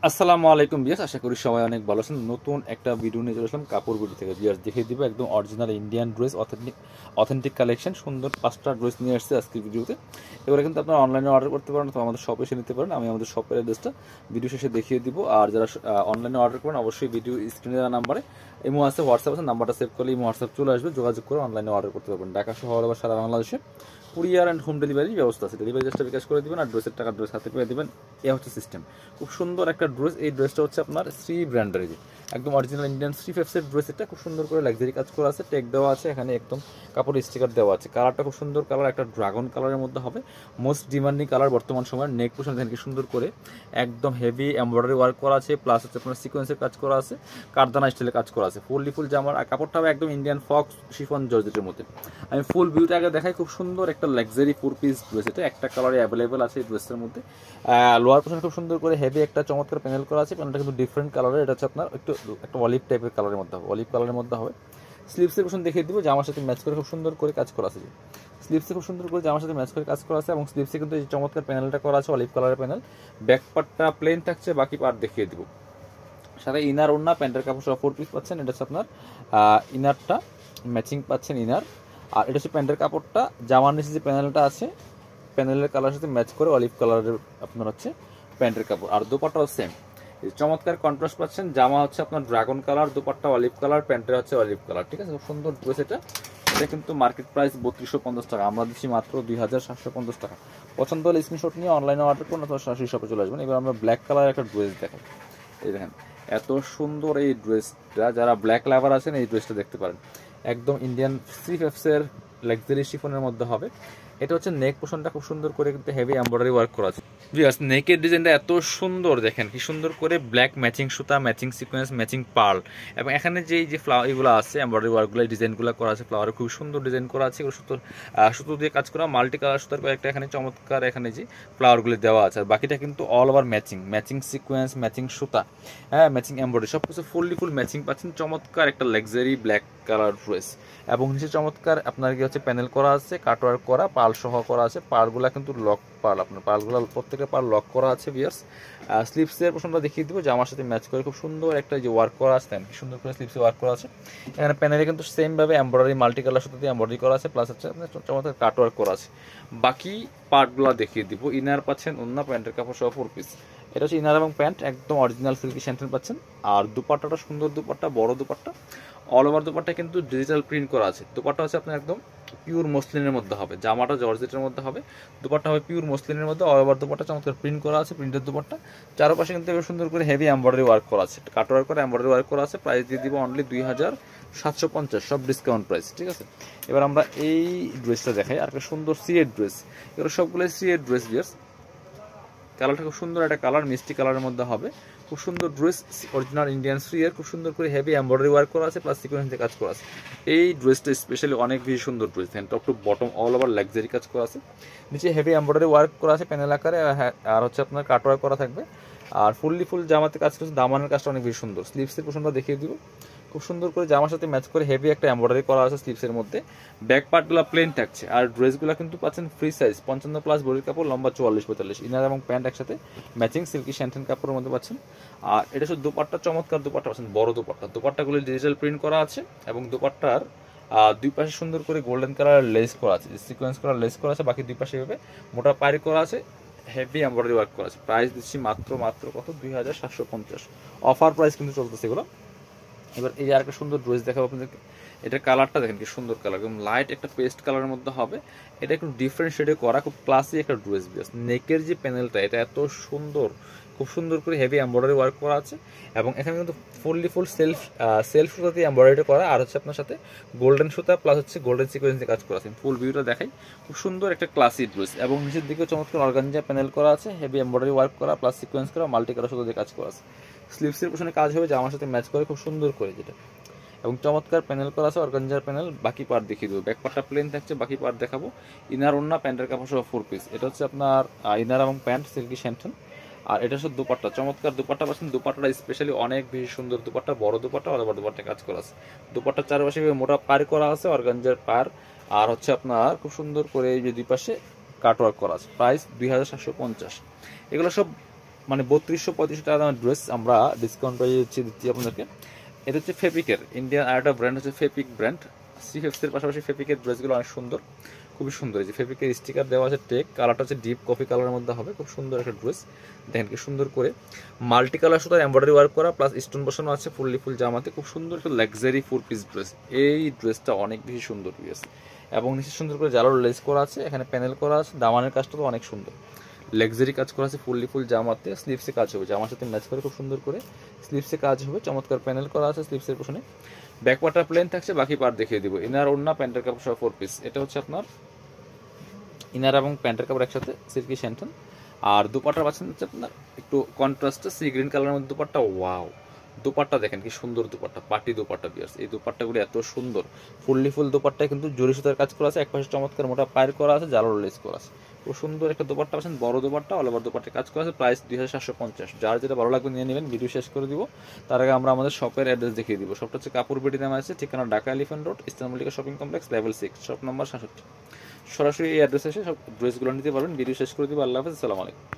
আসসালামু আলাইকুম বিয়াস, আশা করি সবাই অনেক ভালো আছেন। নতুন একটা ভিডিও নিয়ে চলে আসলাম কাপড় বিডি থেকে। বিয়াস দেখিয়ে দিব একদম original Indian dress, authentic collection, সুন্দর 5টা ড্রেস নিয়ে আসছে আজকের ভিডিওতে। এবারে কিন্তু আপনারা অনলাইনে অর্ডার করতে পারেন অথবা আমাদের শপে এসে নিতে পারেন। আমি আমাদের শপের অ্যাড্রেসটা ভিডিও শেষে দেখিয়ে দিব। আর যারা অনলাইনে অর্ডার করেন অবশ্যই ভিডিও স্ক্রিনে দেওয়া নাম্বারে ইমো আছে, হোয়াটসঅ্যাপ আছে, নাম্বারটা সেভ করলে ইমো হোয়াটসঅ্যাপ চলে আসবে, যোগাযোগ করে অনলাইনে অর্ডার করতে পারবেন। ঢাকা সহ অল ওভার সারা বাংলাদেশে কুরিয়ার অ্যান্ড হোম ডেলিভারি ব্যবস্থা আছে। ডেলিভারি চার্জটা বিকাশ করে দিবেন আর ড্রেসের টাকা ড্রেস হাতে পেয়ে দিবেন। এ হচ্ছে সিস্টেম। খুব সুন্দর একটা ড্রেস। এই ড্রেসটা হচ্ছে আপনার শ্রী ব্র্যান্ডের, একদম অরিজিনাল ইন্ডিয়ান শ্রী ফেপসের ড্রেস। এটা খুব সুন্দর করে লাক্সারি কাজ করা আছে, টেক দেওয়া আছে, এখানে একদম কাপড়ের স্টিকার দেওয়া আছে। কালারটা খুব সুন্দর কালার, একটা ড্রাগন কালারের মধ্যে হবে, মোস্ট ডিমান্ডিং কালার বর্তমান সময়ের। নেক পোর্শন দেখেন কি সুন্দর করে একদম হেভি এমব্রয়ডারি ওয়ার্ক করা আছে, প্লাস হচ্ছে আপনার সিকোয়েন্সের কাজ করা আছে, কারদানা স্টাইলে কাজ করা আছে। ফুললি ফুল জামার কাপড়টা হবে একদম ইন্ডিয়ান ফক্স শিফন জর্জেটের মধ্যে। আমি ফুল ভিউটা আগে দেখাই। খুব সুন্দর একটা লাক্সারি 4 পিস ড্রেস। এটা একটা কালারে অ্যাভেলেবেল আছে এই ড্রেসের মধ্যে। লোয়ার পোর্শন খুব সুন্দর করে হেভি একটা চমৎকার প্যানেল করা আছে। প্যানেলটা কিন্তু ডিফারেন্ট কালারের। এটা হচ্ছে আপনার একটু একটা অলিভ টাইপের কালারের মধ্যে হবে, অলিভ কালারের মধ্যে হবে। স্লিভসের পোর্শন দেখিয়ে দিব, জামার সাথে ম্যাচ করে খুব সুন্দর করে কাজ করা আছে। স্লিভসে খুব সুন্দর করে জামার সাথে ম্যাচ করে কাজ করা আছে এবং স্লিভসে কিন্তু এই চমৎকার প্যানেলটা করা আছে, অলিভ কালারের প্যানেল। ব্যাক পার্টটা প্লেন থাকছে, বাকি পার্ট দেখিয়ে দিব। সাথে ইনার ওড়না প্যান্টের কাপড় সহ 4 পিস পাচ্ছেন। এটা হচ্ছে আপনার ইনারটা ম্যাচিং পাচ্ছেন ইনার। আর এটা হচ্ছে প্যান্টের কাপড়টা। জামার নিচে যে প্যানেলটা আছে, প্যানেলের কালার সাথে ম্যাচ করে অলিভ কালারের আপনার হচ্ছে প্যান্টের কাপড়। আর দোপাট্টাও সেম, চমৎকার কন্ট্রাস্ট পাচ্ছেন। জামা হচ্ছে আপনার dragon colour, dupatta olive colour, প্যান্টের হচ্ছে অলিভ কালার। ঠিক আছে, খুব সুন্দর ড্রেস এটা। এটা কিন্তু মার্কেট প্রাইস 3250 টাকা, আমরা দিচ্ছি মাত্র 2750 টাকা। পছন্দ হলে স্ক্রিনশট নিয়ে অনলাইনে অর্ডার করুন অথবা সরাসরি শপে চলে আসবেন। এবার আমরা ব্ল্যাক কালার একটা ড্রেস দেখাই। এই দেখেন এত সুন্দর এই ড্রেসটা, যারা ব্ল্যাক লাভার আছেন এই ড্রেসটা দেখতে পারেন। একদম ইন্ডিয়ান থ্রি ফেপসের লাক্সারি শিফনের মধ্যে হবে। এটা হচ্ছে নেক পোর্শনটা খুব সুন্দর করে কিন্তু হেভি এমব্রয়ডারি ওয়ার্ক করা আছে। ভিউয়ার্স নেকের ডিজাইনটা এত সুন্দর, দেখেন কি সুন্দর করে ব্ল্যাক ম্যাচিং সুতা, ম্যাচিং সিকোয়েন্স, ম্যাচিং পার্ল, এবং এখানে যে ফ্লাওয়ার এগুলো আছে এমব্রয়ডারি ওয়ার্কগুলো ডিজাইনগুলো করা আছে, ফ্লাওয়ার খুব সুন্দর ডিজাইন করা আছে। এগুলো সুতো দিয়ে কাজ করা, মাল্টি কালার সুতার কয়েকটা এখানে চমৎকার এখানে যে ফ্লাওয়ারগুলো দেওয়া আছে। আর বাকিটা কিন্তু all over matching, matching sequence, matching সুতা, হ্যাঁ ম্যাচিং এমব্রয়ডারি, সব কিছু ফুললি ফুল ম্যাচিং পাচ্ছেন। চমৎকার একটা লাক্সারি ব্ল্যাক কালার ড্রেস। এবং নিচে চমৎকার আপনার কি হচ্ছে প্যানেল করা আছে, কাটওয়ার্ক করা, পাল সহ করা আছে। পালগুলা কিন্তু লক পাল, আপনার পালগুলো প্রত্যেকটা পাল লক করা আছে ভিউয়ার্স। স্লিভসের পোর্শনটা দেখিয়ে দিব, জামার সাথে ম্যাচ করে খুব সুন্দর একটা যে ওয়ার্ক করা আছে, সুন্দর করে স্লিভসে ওয়ার্ক করা আছে। এখানে প্যানেলে কিন্তু সেম ভাবে এমব্রয়ডারি মাল্টি কালার সাথে এমব্রয়ডারি করা আছে, প্লাস হচ্ছে আপনার চমৎকার কাটওয়ার্ক করা আছে। বাকি পার্টগুলো দেখিয়ে দিব। ইনার পাচ্ছেন ওন্না প্যান্টের কাপড় সহ 4 পিস। এটা হচ্ছে ইনার এবং প্যান্ট, একদম অরিজিনাল সিল্কি স্যান্টেন পাচ্ছেন। আর দুপাট্টাটা সুন্দর দুপাট্টা, বড় দুপাট্টা, অল ওভার দুপাট্টা কিন্তু ডিজিটাল প্রিন্ট করা আছে। দুপাট্টা হচ্ছে আপনার একদম পিওর মসলিনের মধ্যে হবে, জামাটা জর্জেটের মধ্যে হবে, দুপাট্টা হবে পিওর মসলিনের মধ্যে, অল ওভার দুপাট্টা চমৎকার প্রিন্ট করা আছে, প্রিন্টের দুপাট্টা। চারপাশে কিন্তু সুন্দর করে হেভি এমব্রয়ডারি ওয়ার্ক করা আছে, কাটওয়ার্ক করে এমব্রয়ডারি ওয়ার্ক করা আছে। প্রাইস দিয়ে দিব অনলি 2750, সব ডিসকাউন্ট প্রাইস। ঠিক আছে, এবার আমরা এই ড্রেসটা দেখাই। আর একটা সুন্দর সিএড ড্রেস, এগুলো সবগুলো সিএড ড্রেস ভিউয়ার্স। কালারটা খুব সুন্দর একটা কালার, মিষ্টি কালারের মধ্যে হবে। খুব সুন্দর ড্রেস, অরিজিনাল ইন্ডিয়ান সুইয়ার, খুব সুন্দর করে হেভি এমব্রয়ডারি ওয়ার্ক করা আছে, প্লাস সিকোয়েন্স দিয়ে কাজ করা আছে। এই ড্রেসটা স্পেশালি অনেক বেশি সুন্দর dress, top to bottom all over luxury কাজ করা আছে। নিচে হেভি এমব্রয়ডারি ওয়ার্ক করা আছে প্যানেল আকারে, আর হচ্ছে আপনার কাট ওয়ার্ক করা থাকবে। আর ফুললি ফুল জামাতে কাজ করছে, দামানের কাজটা অনেক বেশি সুন্দর। স্লিভসের পোর্শনটা দেখিয়ে দিব, খুব সুন্দর করে জামার সাথে ম্যাচ করে হেভি একটা এমব্রয়ডারি করা আছে স্লিভসের মধ্যে। ব্যাক পার্টগুলো প্লেন থাকছে। আর ড্রেসগুলো কিন্তু পাচ্ছেন ফ্রি সাইজ, 55+ বডির কাপড়, লম্বা 44-45, ইনার এবং প্যান্ট একসাথে ম্যাচিং সিল্কি স্যান্টেন কাপড়ের মধ্যে পাচ্ছেন। আর এটা শুধু দুপাট্টা, চমৎকার দুপাট্টা পাচ্ছেন, বড় দুপাট্টা। দুপাট্টাগুলো ডিজিটাল প্রিন্ট করা আছে এবং দুপাট্টার দুই পাশে সুন্দর করে গোল্ডেন কালার লেস করা আছে, সিকোয়েন্স করা লেস করা আছে। বাকি দুই পাশে এভাবে মোটা পাড়ি করা আছে, হেভি এমব্রয়ডারি ওয়ার্ক করা আছে। প্রাইস দিচ্ছি মাত্র কত, 2750। অফার প্রাইস কিন্তু চলতেছে এগুলো। এবার এই যে আরেকটা সুন্দর ড্রেস দেখাবো আপনাদেরকে। এটার কালারটা দেখেন কি সুন্দর কালার, একদম লাইট একটা পেস্ট কালারের মধ্যে হবে। এটা একটু ডিফারেন্ট শেডে করা, খুব ক্লাসি একটা ড্রেস বিয়াস। নেকের যে প্যানেলটা এটা এত সুন্দর, খুব সুন্দর করে হেভি এমব্রয়ডারি ওয়ার্ক করা আছে। এবং এখানে কিন্তু ফুললি ফুল সেলফ সুতা দিয়ে এমব্রয়ডারি করা, আর হচ্ছে আপনার সাথে গোল্ডেন সুতা প্লাস হচ্ছে গোল্ডেন সিকোয়েন্স দিয়ে কাজ করা আছে। ফুল ভিউটা দেখাই, খুব সুন্দর একটা ক্লাসি ড্রেস। এবং নিচের দিকে চমৎকার অর্গানজা প্যানেল করা আছে, হেভি এমব্রয়ডারি ওয়ার্ক করা প্লাস সিকোয়েন্স করা, মাল্টি কালার সুতা দিয়ে কাজ করা আছে। স্লিভসের পেছনে কাজ হবে জামার সাথে ম্যাচ করে খুব সুন্দর করে, যেটা এবং চমৎকার প্যানেল করা আছে, অর্গানজার প্যানেল। বাকি পার্ট দেখিয়ে দেবো, ব্যাক পার্টটা প্লেন থাকছে, বাকি পার্ট দেখাবো। ইনার ওন্না প্যান্টের কাপড় সহ 4 পিস। এটা হচ্ছে আপনার ইনার এবং প্যান্ট সিল্কি স্যান্টেন। আর এটা হচ্ছে দুপাট্টা, চমৎকার দুপাট্টা পাচ্ছেন। দুপাট্টাটা স্পেশালি অনেক বেশি সুন্দর দুপাট্টা, বড় দুপাট্টা, অথবা দুপাট্টা কাজ করা আছে। দুপাট্টার চারপাশে মোটা পার করা আছে, অর্গানজার পার। আর হচ্ছে আপনার খুব সুন্দর করে এই যে দুই পাশে কাটওয়ার্ক করা আছে। প্রাইস 2750। এগুলো সব মানে 3200-3500 টাকা দামের ড্রেস আমরা ডিসকাউন্ট প্রাইসে দিচ্ছি আপনাদেরকে। এটা হচ্ছে ফেপিকের, ইন্ডিয়ান আরেকটা ব্র্যান্ড হচ্ছে ফেপিক ব্র্যান্ড। সিফেক্সের পাশাপাশি ফেপিকের ড্রেসগুলো অনেক সুন্দর, খুবই সুন্দর। এই যে ফেপিকের স্টিকার দেওয়া আছে, টেক কালারটা হচ্ছে ডিপ কফি কালারের মধ্যে হবে, খুব সুন্দর একটা ড্রেস। দেখেন কি সুন্দর করে মাল্টি কালার সুতো এমব্রয়ডারি ওয়ার্ক করা, প্লাস স্টোন বসানো আছে ফুল জামাতে, খুব সুন্দর একটা লাক্সারি 4 পিস ড্রেস। এই ড্রেসটা অনেক বেশি সুন্দর ড্রেস, এবং নিচে সুন্দর করে জালোর লেস করা আছে, এখানে প্যানেল করা আছে, দামানের কাজটা তো অনেক সুন্দর, লাক্সারি কাজ করা আছে ফুল জামাতে। স্লিভসে কাজ হবে, জামার সাথে ম্যাচ করে খুব সুন্দর করে স্লিভসে কাজ হবে, চমৎকার প্যানেল করা আছে স্লিভসের পেছনে। ব্যাক পার্টটা প্লেন থাকছে, বাকি পার্ট দেখিয়ে দিব। ইনার ওড়না প্যান্টের কাপড় সহ 4 পিস। এটা হচ্ছে আপনার ইনার এবং প্যান্টের কাপড় একসাথে সিল্কি শ্যান্টন। আর দুপাট্টা পাচ্ছেন হচ্ছে আপনার একটু কন্ট্রাস্টে সি গ্রিন কালারের মধ্যে দুপাট্টা। ওয়াও, দুপাট্টা দেখেন কি সুন্দর দুপাট্টা, পার্টি দুপাট্টা বিয়ার্স। এই দুপাট্টাগুলো এত সুন্দর, ফুল দুপাট্টায় কিন্তু জরি সুতার কাজ করা আছে, একপাশে চমৎকার মোটা পায়ের করা আছে, জালোর লেস করা আছে, খুব সুন্দর একটা দুপাট্টা পাচ্ছেন, বড় দুপাট্টা, অল ওভার দুপাট্টা কাজ করা আছে। প্রাইস 2750। যার যেটা ভালো লাগবে নিয়ে নেবেন, ভিডিও শেষ করে দিব। তার আগে আমরা আমাদের শপের অ্যাড্রেস দেখিয়ে দিব। শপটা হচ্ছে কাপড় বিডি নামে আছে, ঠিকানা Dhaka elephant road, eastern Mallika shopping complex, level 6, shop number 67। সরাসরি এই অ্যাড্রেসে এসে সব ড্রেসগুলো নিতে পারবেন। ভিডিও শেষ করে দিব। আল্লাহ হাফেজ, আসসালামু আলাইকুম।